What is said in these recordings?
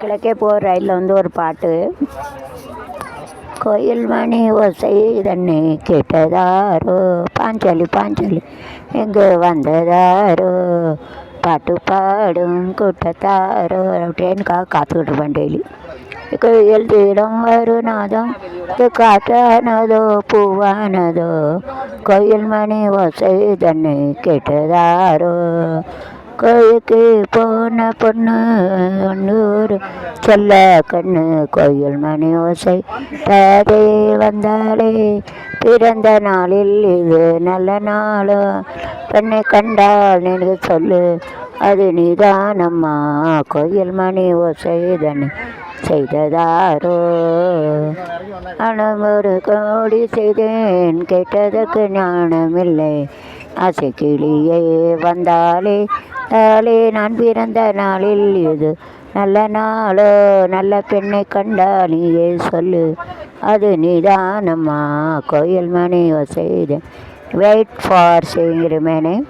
கிழக்கே போகிற ரயிலில் வந்து ஒரு பாட்டு, கோயில் மணி ஓசை தன்னை கேட்டதாரோ, பாஞ்சாலி பாஞ்சாலி எங்கு வந்ததாரோ, பாட்டு பாடும் கூட்டத்தாரோ ட்ரெயினுக்காக காத்துக்கிட்டு இருப்பேன் டெய்லி. கோயில் தீரம் வரும் நாதம் காட்டானதோ பூவானதோ, கோயில் மணி ஓசை தன்னை கேட்டதாரோ. கோயிலுக்கு போன பொண்ணு ஒன்னூர் சொல்ல கண்ணு, கோயில் மணி ஓசை தாரே வந்தாலே, பிறந்த நாளில் இது நல்ல நாளோ, பெண்ணை கண்டால் நினைவு சொல்லு அது நீதானம்மா, கோயில் மணி ஓசை தன்னை செய்ததாரோ. ஆனால் ஒரு கோடி செய்தேன் கேட்டதற்கு ஞானமில்லை, ஆசை கிளியே வந்தாலே தாலே, நான் பிறந்த நாளில் இது நல்ல நாளோ, நல்ல பெண்ணை கண்டா நீயே சொல்லு அது நீதானம்மா, கோயில் மணி ஓசை. Wait for saying remaining.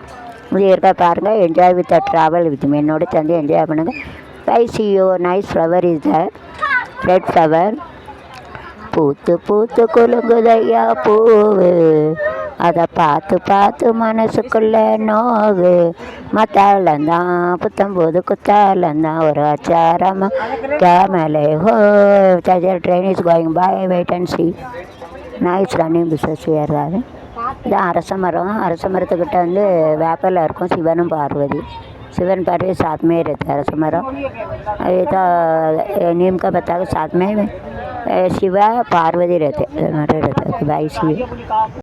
இது இருக்கா பாருங்கள். Enjoy with a travel with me. என்னோட சேர்ந்து என்ஜாய் பண்ணுங்கள். I see you nice flower is the red flower. பூத்து பூத்து குலுங்குதையா பூவு, அதை பார்த்து பார்த்து மனசுக்குள்ள நோகு, மத்தாளந்தான் புத்தம்போது குத்தாலந்தான் ஒரு அச்சாரமாக கேமலே ஹோ. Train is going by, wait and see. Nice running business ஏறாது. இதான் அரச மரம். அரச மரத்துக்கிட்ட வந்து வேப்பலை இருக்கும், சிவனும் பார்வதி. शिवन पार्वती साथ में रहते हैं रसमरा। ये तो नीम का पत्ता के साथ में शिवा पार्वती रहते भाई शिव।